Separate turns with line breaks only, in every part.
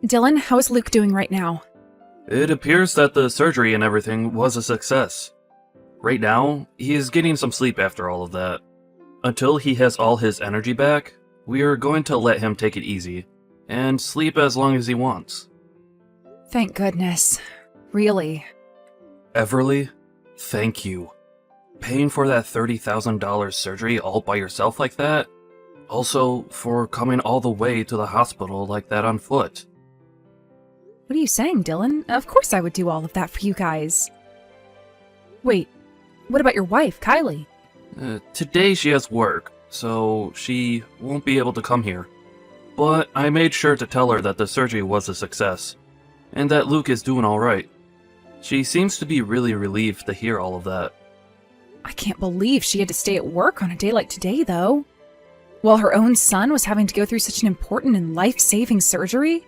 Dylan, how is Luke doing right now?
It appears that the surgery and everything was a success. Right now, he is getting some sleep after all of that. Until he has all his energy back, we are going to let him take it easy, and sleep as long as he wants.
Thank goodness. Really.
Everly, thank you. Paying for that $30,000 surgery all by yourself like that? Also, for coming all the way to the hospital like that on foot.
What are you saying, Dylan? Of course I would do all of that for you guys. Wait, what about your wife, Kylie?
Today she has work, so she won't be able to come here. But I made sure to tell her that the surgery was a success, and that Luke is doing alright. She seems to be really relieved to hear all of that.
I can't believe she had to stay at work on a day like today, though. While her own son was having to go through such an important and life-saving surgery?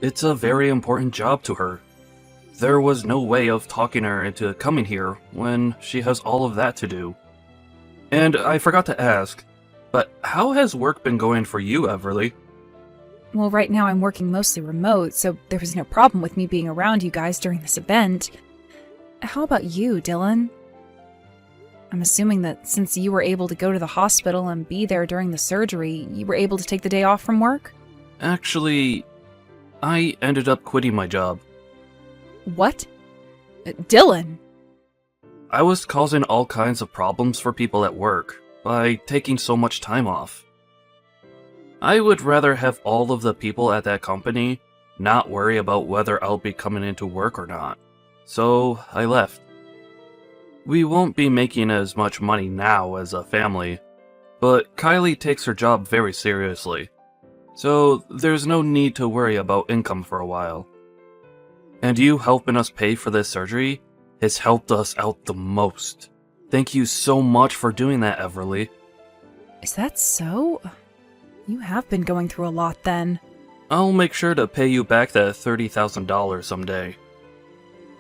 It's a very important job to her. There was no way of talking her into coming here when she has all of that to do. And I forgot to ask, but how has work been going for you, Everly?
Well, right now I'm working mostly remote, so there was no problem with me being around you guys during this event. How about you, Dylan? I'm assuming that since you were able to go to the hospital and be there during the surgery, you were able to take the day off from work?
Actually, I ended up quitting my job.
What? Dylan!
I was causing all kinds of problems for people at work by taking so much time off. I would rather have all of the people at that company not worry about whether I'll be coming into work or not. So I left. We won't be making as much money now as a family, but Kylie takes her job very seriously, so there's no need to worry about income for a while. And you helping us pay for this surgery has helped us out the most. Thank you so much for doing that, Everly.
Is that so? You have been going through a lot then.
I'll make sure to pay you back that $30,000 someday.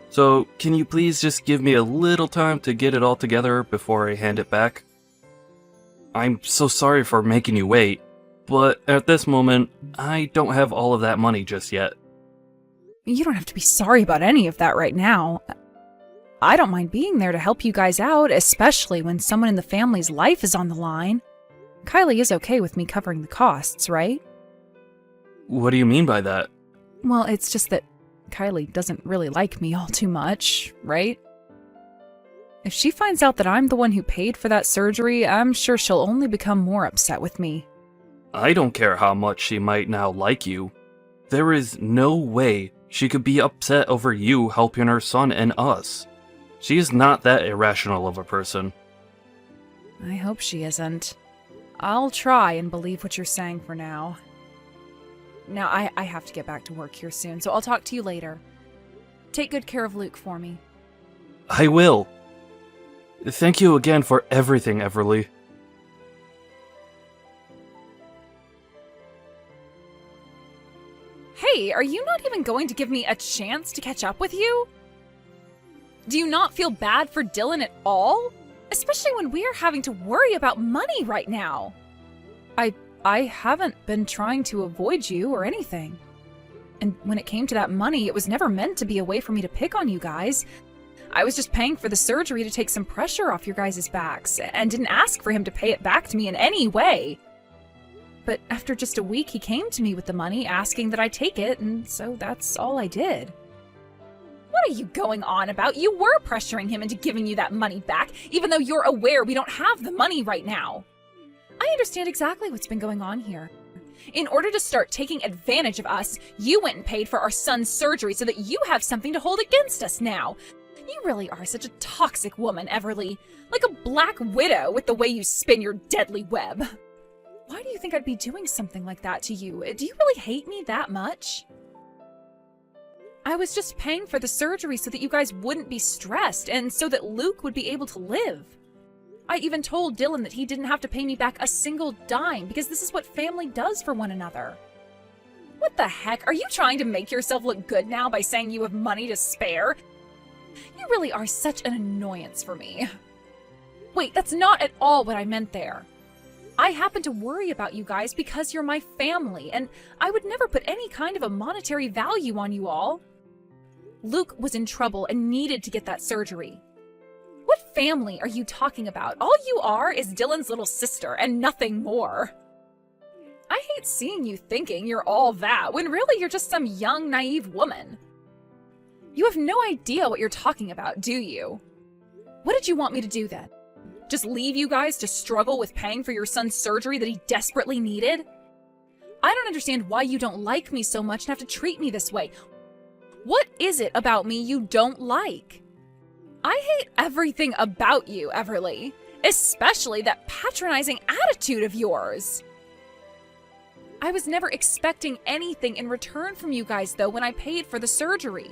So, can you please just give me a little time to get it all together before I hand it back? I'm so sorry for making you wait, but at this moment, I don't have all of that money just yet.
You don't have to be sorry about any of that right now. I don't mind being there to help you guys out, especially when someone in the family's life is on the line. Kylie is okay with me covering the costs, right?
What do you mean by that?
Well, it's just that Kylie doesn't really like me all too much, right? If she finds out that I'm the one who paid for that surgery, I'm sure she'll only become more upset with me.
I don't care how much she might now like you. There is no way she could be upset over you helping her son and us. She is not that irrational of a person.
I hope she isn't. I'll try and believe what you're saying for now. Now, I have to get back to work here soon, so I'll talk to you later. Take good care of Luke for me.
I will. Thank you again for everything, Everly.
Hey, are you not even going to give me a chance to catch up with you? Do you not feel bad for Dylan at all? Especially when we're having to worry about money right now. I haven't been trying to avoid you or anything. And when it came to that money, it was never meant to be a way for me to pick on you guys. I was just paying for the surgery to take some pressure off your guys' backs, and didn't ask for him to pay it back to me in any way. But after just a week, he came to me with the money, asking that I take it, and so that's all I did. What are you going on about? You were pressuring him into giving you that money back, even though you're aware we don't have the money right now. I understand exactly what's been going on here. In order to start taking advantage of us, you went and paid for our son's surgery so that you have something to hold against us now. You really are such a toxic woman, Everly. Like a black widow with the way you spin your deadly web. Why do you think I'd be doing something like that to you? Do you really hate me that much? I was just paying for the surgery so that you guys wouldn't be stressed, and so that Luke would be able to live. I even told Dylan that he didn't have to pay me back a single dime, because this is what family does for one another. What the heck? Are you trying to make yourself look good now by saying you have money to spare? You really are such an annoyance for me. Wait, that's not at all what I meant there. I happen to worry about you guys because you're my family, and I would never put any kind of a monetary value on you all. Luke was in trouble and needed to get that surgery. What family are you talking about? All you are is Dylan's little sister and nothing more. I hate seeing you thinking you're all that when really you're just some young, naive woman. You have no idea what you're talking about, do you? What did you want me to do then? Just leave you guys to struggle with paying for your son's surgery that he desperately needed? I don't understand why you don't like me so much and have to treat me this way. What is it about me you don't like? I hate everything about you, Everly, especially that patronizing attitude of yours. I was never expecting anything in return from you guys, though, when I paid for the surgery.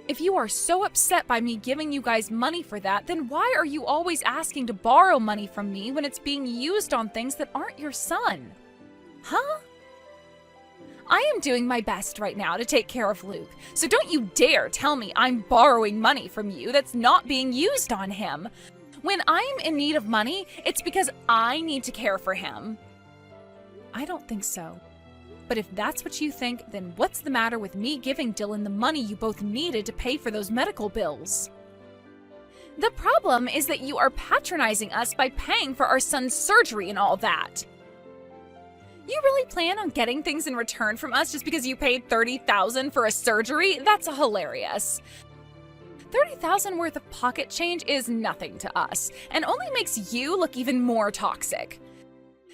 If you are so upset by me giving you guys money for that, then why are you always asking to borrow money from me when it's being used on things that aren't your son? Huh? I am doing my best right now to take care of Luke, so don't you dare tell me I'm borrowing money from you that's not being used on him. When I'm in need of money, it's because I need to care for him. I don't think so. But if that's what you think, then what's the matter with me giving Dylan the money you both needed to pay for those medical bills? The problem is that you are patronizing us by paying for our son's surgery and all that. You really plan on getting things in return from us just because you paid $30,000 for a surgery? That's hilarious. $30,000 worth of pocket change is nothing to us, and only makes you look even more toxic.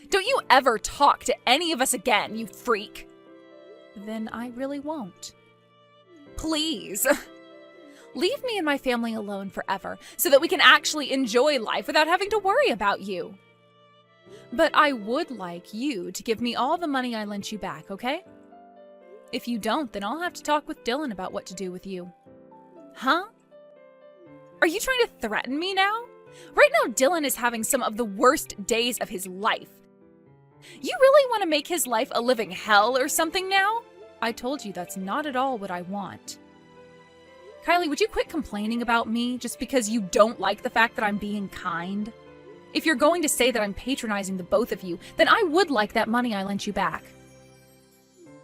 Don't you ever talk to any of us again, you freak. Then I really won't. Please. Leave me and my family alone forever so that we can actually enjoy life without having to worry about you. But I would like you to give me all the money I lent you back, okay? If you don't, then I'll have to talk with Dylan about what to do with you. Huh? Are you trying to threaten me now? Right now, Dylan is having some of the worst days of his life. You really want to make his life a living hell or something now? I told you that's not at all what I want. Kylie, would you quit complaining about me just because you don't like the fact that I'm being kind? If you're going to say that I'm patronizing the both of you, then I would like that money I lent you back.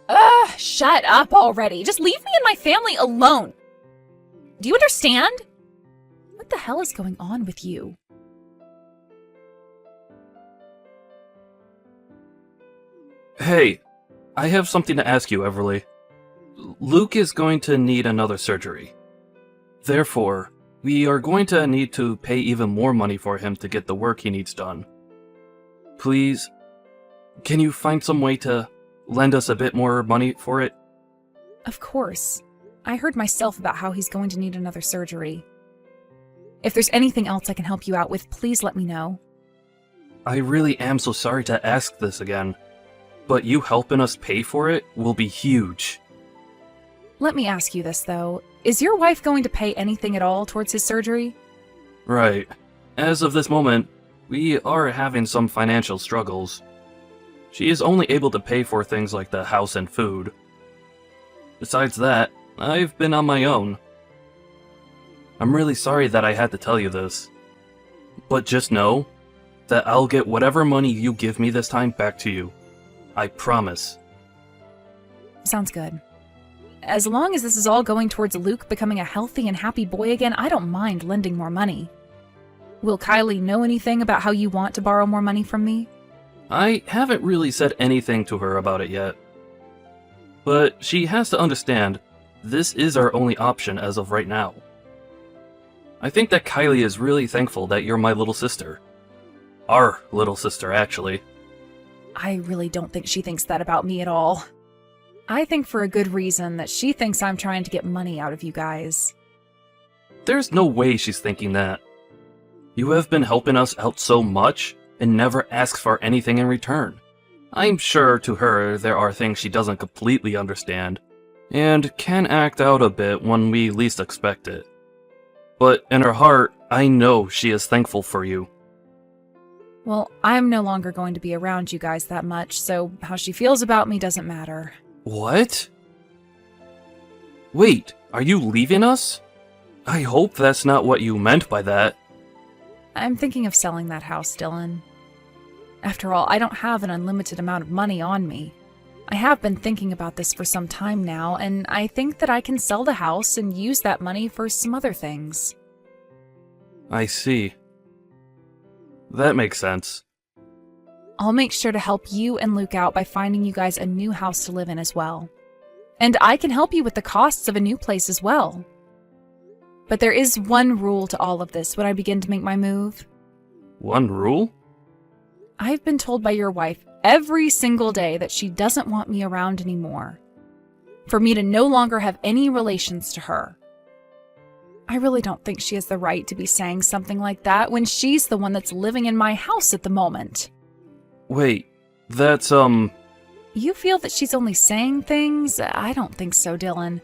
Ugh, shut up already. Just leave me and my family alone. Do you understand? What the hell is going on with you?
Hey, I have something to ask you, Everly. Luke is going to need another surgery. Therefore, we are going to need to pay even more money for him to get the work he needs done. Please, can you find some way to lend us a bit more money for it?
Of course. I heard myself about how he's going to need another surgery. If there's anything else I can help you out with, please let me know.
I really am so sorry to ask this again, but you helping us pay for it will be huge.
Let me ask you this, though. Is your wife going to pay anything at all towards his surgery?
Right. As of this moment, we are having some financial struggles. She is only able to pay for things like the house and food. Besides that, I've been on my own. I'm really sorry that I had to tell you this. But just know that I'll get whatever money you give me this time back to you. I promise.
Sounds good. As long as this is all going towards Luke becoming a healthy and happy boy again, I don't mind lending more money. Will Kylie know anything about how you want to borrow more money from me?
I haven't really said anything to her about it yet. But she has to understand, this is our only option as of right now. I think that Kylie is really thankful that you're my little sister. Our little sister, actually.
I really don't think she thinks that about me at all. I think for a good reason that she thinks I'm trying to get money out of you guys.
There's no way she's thinking that. You have been helping us out so much and never asks for anything in return. I'm sure to her there are things she doesn't completely understand, and can act out a bit when we least expect it. But in her heart, I know she is thankful for you.
Well, I'm no longer going to be around you guys that much, so how she feels about me doesn't matter.
What? Wait, are you leaving us? I hope that's not what you meant by that.
I'm thinking of selling that house, Dylan. After all, I don't have an unlimited amount of money on me. I have been thinking about this for some time now, and I think that I can sell the house and use that money for some other things.
I see. That makes sense.
I'll make sure to help you and Luke out by finding you guys a new house to live in as well. And I can help you with the costs of a new place as well. But there is one rule to all of this when I begin to make my move.
One rule?
I've been told by your wife every single day that she doesn't want me around anymore. For me to no longer have any relations to her. I really don't think she has the right to be saying something like that when she's the one that's living in my house at the moment.
Wait, that's,
You feel that she's only saying things? I don't think so, Dylan.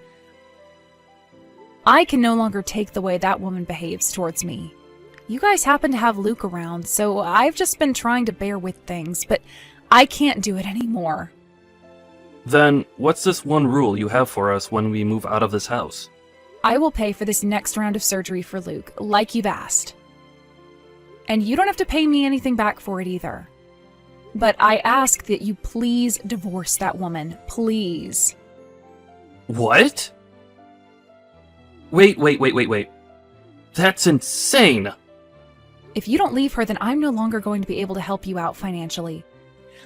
I can no longer take the way that woman behaves towards me. You guys happen to have Luke around, so I've just been trying to bear with things, but I can't do it anymore.
Then what's this one rule you have for us when we move out of this house?
I will pay for this next round of surgery for Luke, like you've asked. And you don't have to pay me anything back for it either. But I ask that you please divorce that woman, please.
What? Wait. That's insane!
If you don't leave her, then I'm no longer going to be able to help you out financially.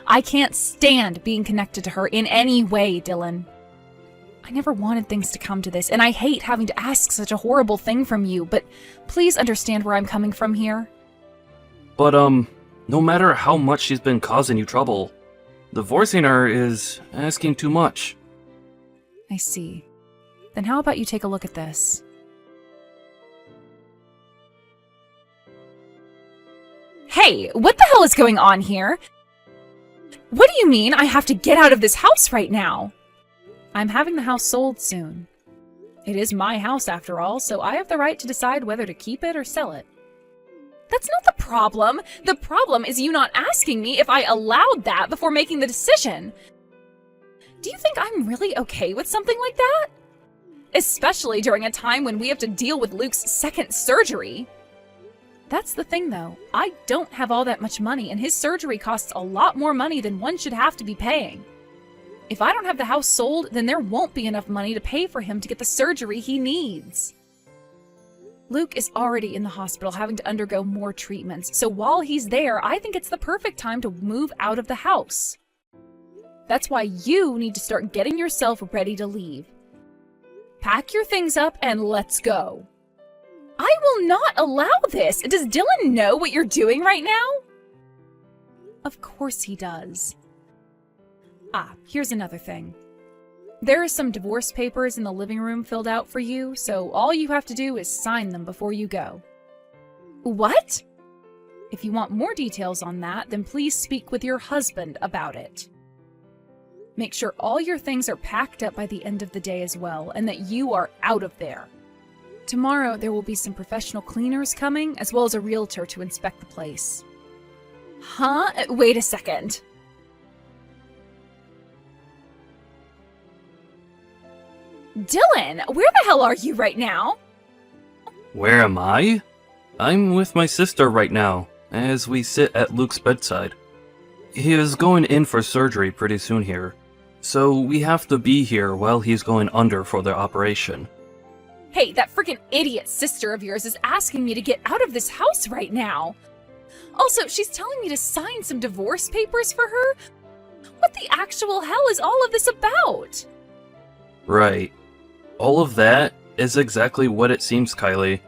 I can't stand being connected to her in any way, Dylan. I never wanted things to come to this, and I hate having to ask such a horrible thing from you, but please understand where I'm coming from here.
But, no matter how much she's been causing you trouble, divorcing her is asking too much.
I see. Then how about you take a look at this? Hey, what the hell is going on here? What do you mean I have to get out of this house right now? I'm having the house sold soon. It is my house after all, so I have the right to decide whether to keep it or sell it. That's not the problem. The problem is you not asking me if I allowed that before making the decision. Do you think I'm really okay with something like that? Especially during a time when we have to deal with Luke's second surgery. That's the thing though, I don't have all that much money and his surgery costs a lot more money than one should have to be paying. If I don't have the house sold, then there won't be enough money to pay for him to get the surgery he needs. Luke is already in the hospital having to undergo more treatments, so while he's there, I think it's the perfect time to move out of the house. That's why you need to start getting yourself ready to leave. Pack your things up and let's go. I will not allow this! Does Dylan know what you're doing right now? Of course he does. Ah, here's another thing. There are some divorce papers in the living room filled out for you, so all you have to do is sign them before you go. What? If you want more details on that, then please speak with your husband about it. Make sure all your things are packed up by the end of the day as well, and that you are out of there. Tomorrow, there will be some professional cleaners coming, as well as a realtor to inspect the place. Huh? Wait a second. Dylan, where the hell are you right now?
Where am I? I'm with my sister right now, as we sit at Luke's bedside. He is going in for surgery pretty soon here, so we have to be here while he's going under for the operation.
Hey, that freaking idiot sister of yours is asking me to get out of this house right now. Also, she's telling me to sign some divorce papers for her? What the actual hell is all of this about?
Right. All of that is exactly what it seems, Kylie.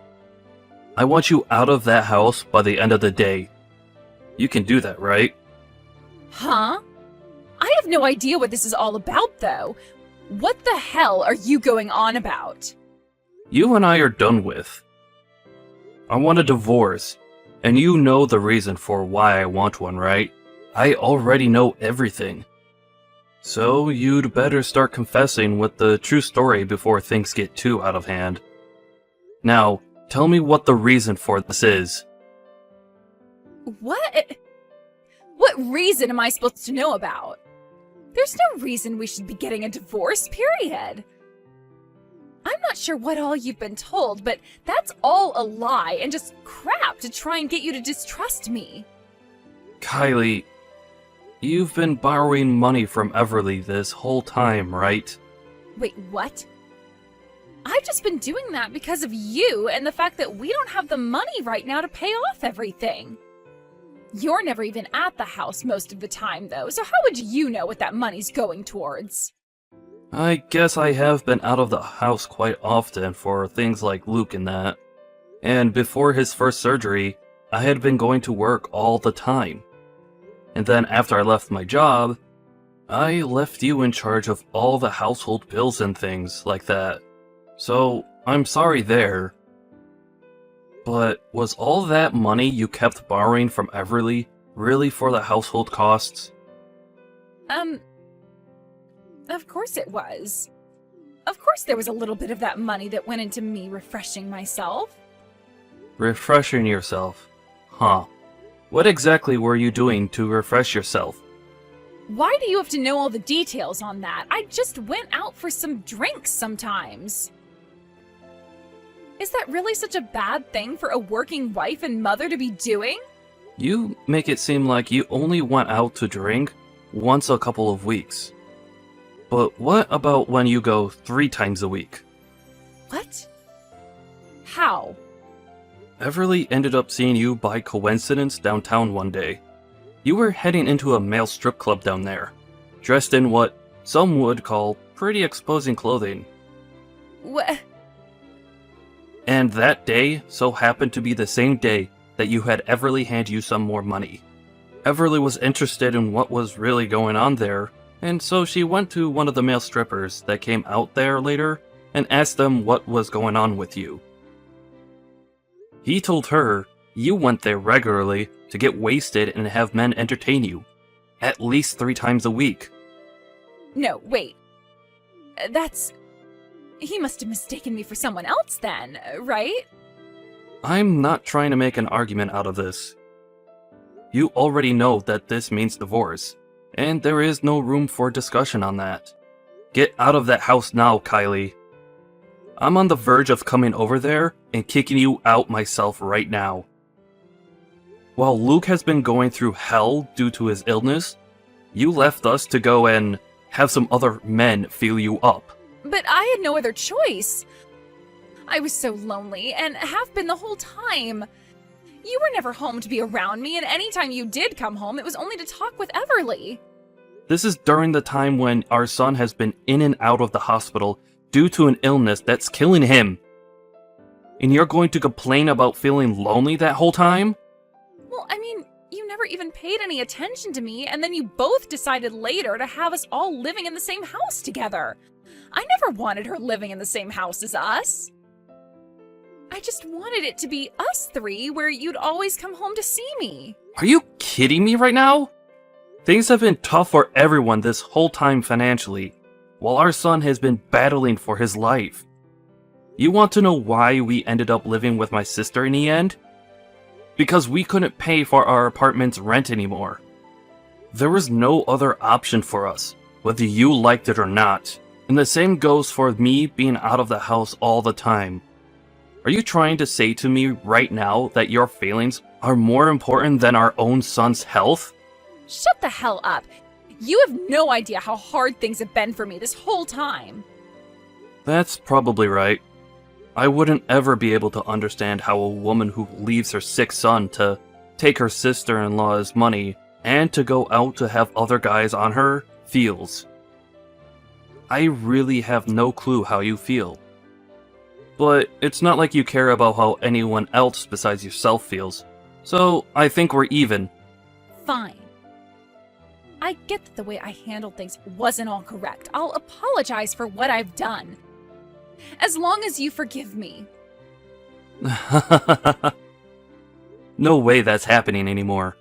I want you out of that house by the end of the day. You can do that, right?
Huh? I have no idea what this is all about, though. What the hell are you going on about?
You and I are done with. I want a divorce, and you know the reason for why I want one, right? I already know everything. So you'd better start confessing with the true story before things get too out of hand. Now, tell me what the reason for this is.
What? What reason am I supposed to know about? There's no reason we should be getting a divorce, period. I'm not sure what all you've been told, but that's all a lie and just crap to try and get you to distrust me.
Kylie, you've been borrowing money from Everly this whole time, right?
Wait, what? I've just been doing that because of you and the fact that we don't have the money right now to pay off everything. You're never even at the house most of the time, though, so how would you know what that money's going towards?
I guess I have been out of the house quite often for things like Luke and that. And before his first surgery, I had been going to work all the time. And then after I left my job, I left you in charge of all the household bills and things like that. So, I'm sorry there. But was all that money you kept borrowing from Everly really for the household costs?
Of course it was. Of course there was a little bit of that money that went into me refreshing myself.
Refreshing yourself? Huh. What exactly were you doing to refresh yourself?
Why do you have to know all the details on that? I just went out for some drinks sometimes. Is that really such a bad thing for a working wife and mother to be doing?
You make it seem like you only went out to drink once a couple of weeks. But what about when you go 3 times a week?
What? How?
Everly ended up seeing you by coincidence downtown one day. You were heading into a male strip club down there, dressed in what some would call pretty exposing clothing.
What?
And that day so happened to be the same day that you had Everly hand you some more money. Everly was interested in what was really going on there, and so she went to one of the male strippers that came out there later and asked them what was going on with you. He told her you went there regularly to get wasted and have men entertain you, at least 3 times a week.
No, wait. He must have mistaken me for someone else then, right?
I'm not trying to make an argument out of this. You already know that this means divorce, and there is no room for discussion on that. Get out of that house now, Kylie. I'm on the verge of coming over there and kicking you out myself right now. While Luke has been going through hell due to his illness, you left us to go and have some other men feel you up.
But I had no other choice. I was so lonely, and have been the whole time. You were never home to be around me, and anytime you did come home, it was only to talk with Everly.
This is during the time when our son has been in and out of the hospital due to an illness that's killing him. And you're going to complain about feeling lonely that whole time?
Well, I mean, you never even paid any attention to me, and then you both decided later to have us all living in the same house together. I never wanted her living in the same house as us. I just wanted it to be us 3 where you'd always come home to see me.
Are you kidding me right now? Things have been tough for everyone this whole time financially, while our son has been battling for his life. You want to know why we ended up living with my sister in the end? Because we couldn't pay for our apartment's rent anymore. There was no other option for us, whether you liked it or not. And the same goes for me being out of the house all the time. Are you trying to say to me right now that your feelings are more important than our own son's health?
Shut the hell up. You have no idea how hard things have been for me this whole time.
That's probably right. I wouldn't ever be able to understand how a woman who leaves her sick son to take her sister-in-law's money and to go out to have other guys on her feels. I really have no clue how you feel. But it's not like you care about how anyone else besides yourself feels, so I think we're even.
Fine. I get that the way I handled things wasn't all correct. I'll apologize for what I've done. As long as you forgive me.
No way that's happening anymore.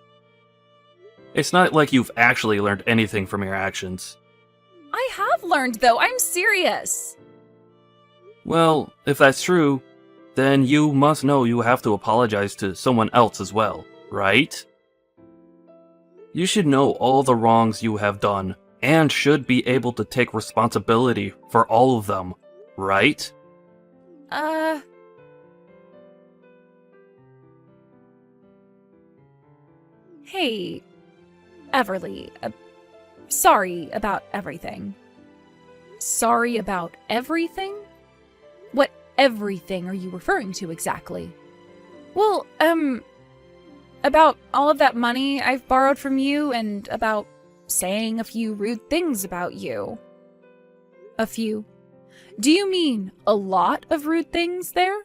It's not like you've actually learned anything from your actions.
I have learned, though. I'm serious.
Well, if that's true, then you must know you have to apologize to someone else as well, right? You should know all the wrongs you have done, and should be able to take responsibility for all of them, right?
Hey, Everly, sorry about everything. Sorry about everything? What everything are you referring to exactly? Well, about all of that money I've borrowed from you and about saying a few rude things about you. A few. Do you mean a lot of rude things there?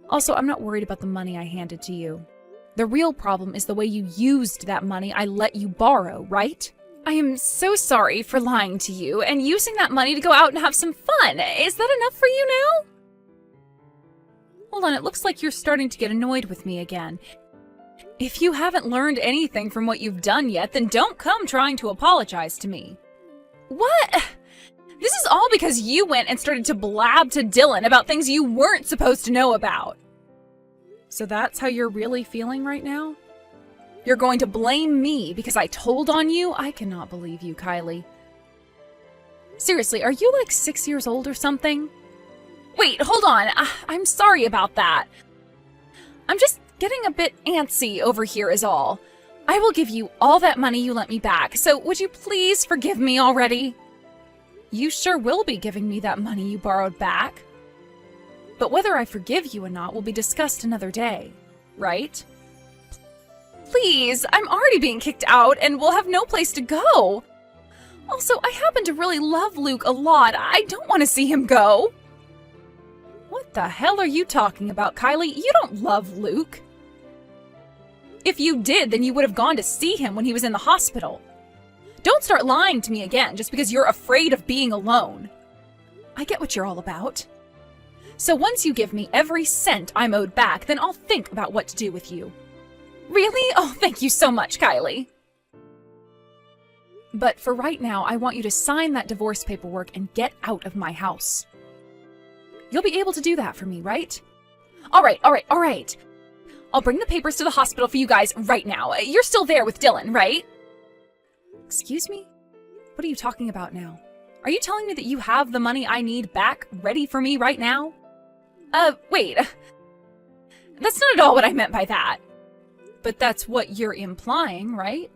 Also, I'm not worried about the money I handed to you. The real problem is the way you used that money I let you borrow, right? I am so sorry for lying to you and using that money to go out and have some fun. Is that enough for you now? Hold on, it looks like you're starting to get annoyed with me again. If you haven't learned anything from what you've done yet, then don't come trying to apologize to me. What? This is all because you went and started to blab to Dylan about things you weren't supposed to know about. So that's how you're really feeling right now? You're going to blame me because I told on you? I cannot believe you, Kylie. Seriously, are you like 6 years old or something? Wait, hold on. I'm sorry about that. I'm just getting a bit antsy over here is all. I will give you all that money you lent me back, so would you please forgive me already? You sure will be giving me that money you borrowed back. But whether I forgive you or not will be discussed another day, right? Please, I'm already being kicked out and will have no place to go. Also, I happen to really love Luke a lot. I don't want to see him go. What the hell are you talking about, Kylie? You don't love Luke. If you did, then you would have gone to see him when he was in the hospital. Don't start lying to me again just because you're afraid of being alone. I get what you're all about. So once you give me every cent I'm owed back, then I'll think about what to do with you. Really? Oh, thank you so much, Kylie. But for right now, I want you to sign that divorce paperwork and get out of my house. You'll be able to do that for me, right? All right. I'll bring the papers to the hospital for you guys right now. You're still there with Dylan, right? Excuse me? What are you talking about now? Are you telling me that you have the money I need back ready for me right now? Wait. That's not at all what I meant by that. But that's what you're implying, right?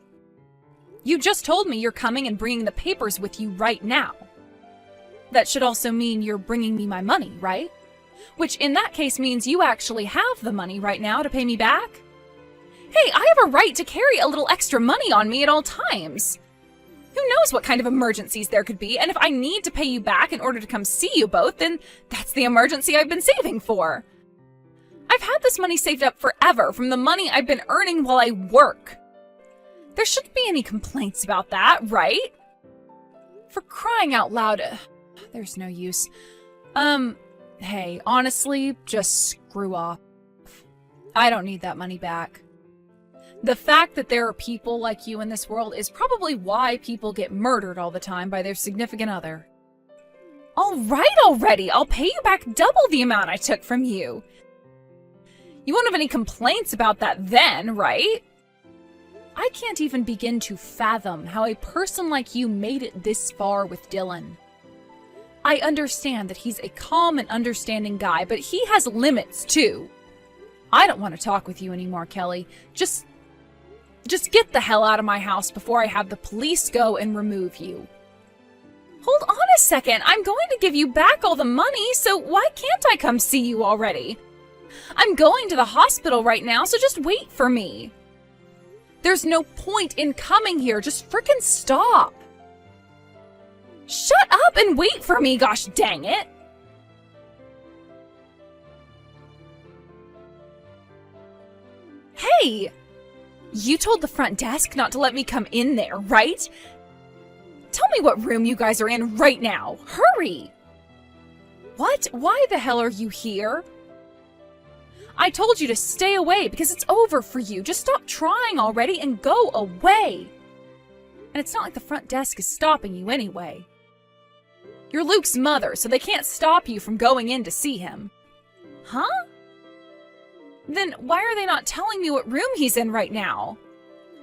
You just told me you're coming and bringing the papers with you right now. That should also mean you're bringing me my money, right? Which in that case means you actually have the money right now to pay me back? Hey, I have a right to carry a little extra money on me at all times. Who knows what kind of emergencies there could be, and if I need to pay you back in order to come see you both, then that's the emergency I've been saving for. I've had this money saved up forever from the money I've been earning while I work. There shouldn't be any complaints about that, right? For crying out loud, there's no use. Hey, honestly, just screw off. I don't need that money back. The fact that there are people like you in this world is probably why people get murdered all the time by their significant other. All right already, I'll pay you back double the amount I took from you. You won't have any complaints about that then, right? I can't even begin to fathom how a person like you made it this far with Dylan. I understand that he's a calm and understanding guy, but he has limits too. I don't want to talk with you anymore, Kelly. Just get the hell out of my house before I have the police go and remove you. Hold on a second. I'm going to give you back all the money, so why can't I come see you already? I'm going to the hospital right now, so just wait for me. There's no point in coming here. Just frickin' stop. Shut up and wait for me, gosh dang it. Hey! You told the front desk not to let me come in there, right? Tell me what room you guys are in right now. Hurry! What? Why the hell are you here? I told you to stay away because it's over for you. Just stop trying already and go away. And it's not like the front desk is stopping you anyway. You're Luke's mother, so they can't stop you from going in to see him. Huh? Then why are they not telling me what room he's in right now?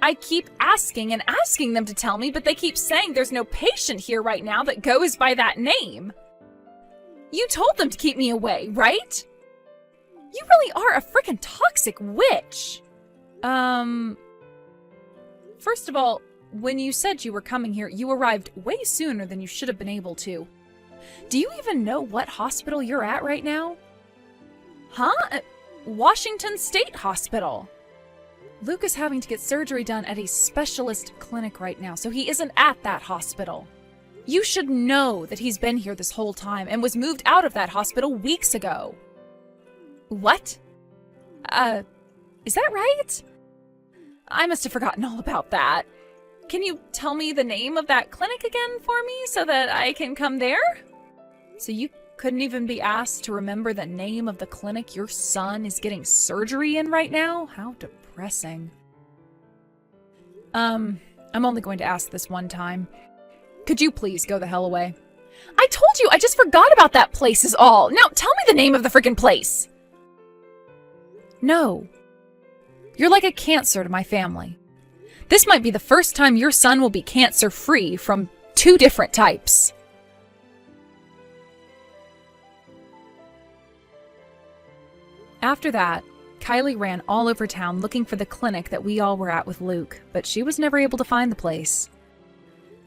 I keep asking and asking them to tell me, but they keep saying there's no patient here right now that goes by that name. You told them to keep me away, right? You really are a freaking toxic witch. First of all, when you said you were coming here, you arrived way sooner than you should have been able to. Do you even know what hospital you're at right now? Huh? Washington State Hospital. Luke is having to get surgery done at a specialist clinic right now, so he isn't at that hospital. You should know that he's been here this whole time and was moved out of that hospital weeks ago. What? Is that right? I must have forgotten all about that. Can you tell me the name of that clinic again for me so that I can come there? So you couldn't even be asked to remember the name of the clinic your son is getting surgery in right now? How depressing. I'm only going to ask this one time. Could you please go the hell away? I told you, I just forgot about that place is all. Now tell me the name of the freaking place. No. You're like a cancer to my family. This might be the first time your son will be cancer-free from 2 different types. After that, Kylie ran all over town looking for the clinic that we all were at with Luke, but she was never able to find the place.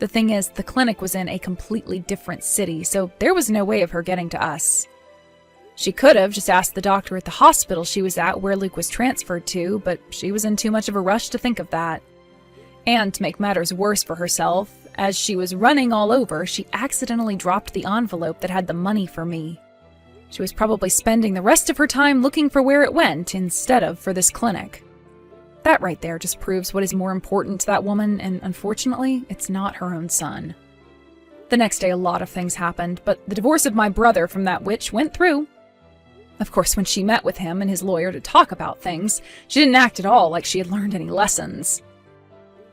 The thing is, the clinic was in a completely different city, so there was no way of her getting to us. She could have just asked the doctor at the hospital she was at where Luke was transferred to, but she was in too much of a rush to think of that. And to make matters worse for herself, as she was running all over, she accidentally dropped the envelope that had the money for me. She was probably spending the rest of her time looking for where it went instead of for this clinic. That right there just proves what is more important to that woman, and unfortunately, it's not her own son. The next day, a lot of things happened, but the divorce of my brother from that witch went through. Of course, when she met with him and his lawyer to talk about things, she didn't act at all like she had learned any lessons.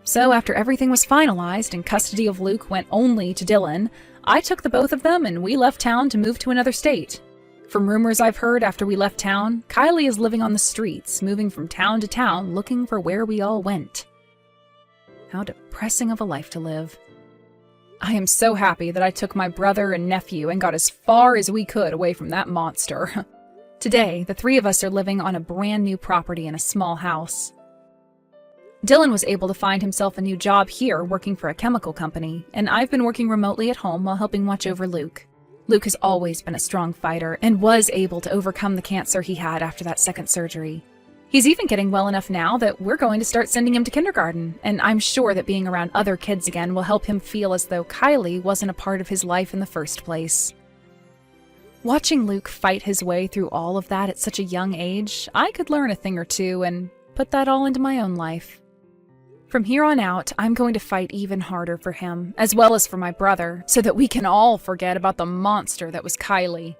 So after everything was finalized and custody of Luke went only to Dylan, I took the both of them and we left town to move to another state. From rumors I've heard after we left town, Kylie is living on the streets, moving from town to town, looking for where we all went. How depressing of a life to live. I am so happy that I took my brother and nephew and got as far as we could away from that monster. Today, the 3 of us are living on a brand new property in a small house. Dylan was able to find himself a new job here working for a chemical company, and I've been working remotely at home while helping watch over Luke. Luke has always been a strong fighter and was able to overcome the cancer he had after that second surgery. He's even getting well enough now that we're going to start sending him to kindergarten, and I'm sure that being around other kids again will help him feel as though Kylie wasn't a part of his life in the first place. Watching Luke fight his way through all of that at such a young age, I could learn a thing or two and put that all into my own life. From here on out, I'm going to fight even harder for him, as well as for my brother, so that we can all forget about the monster that was Kylie.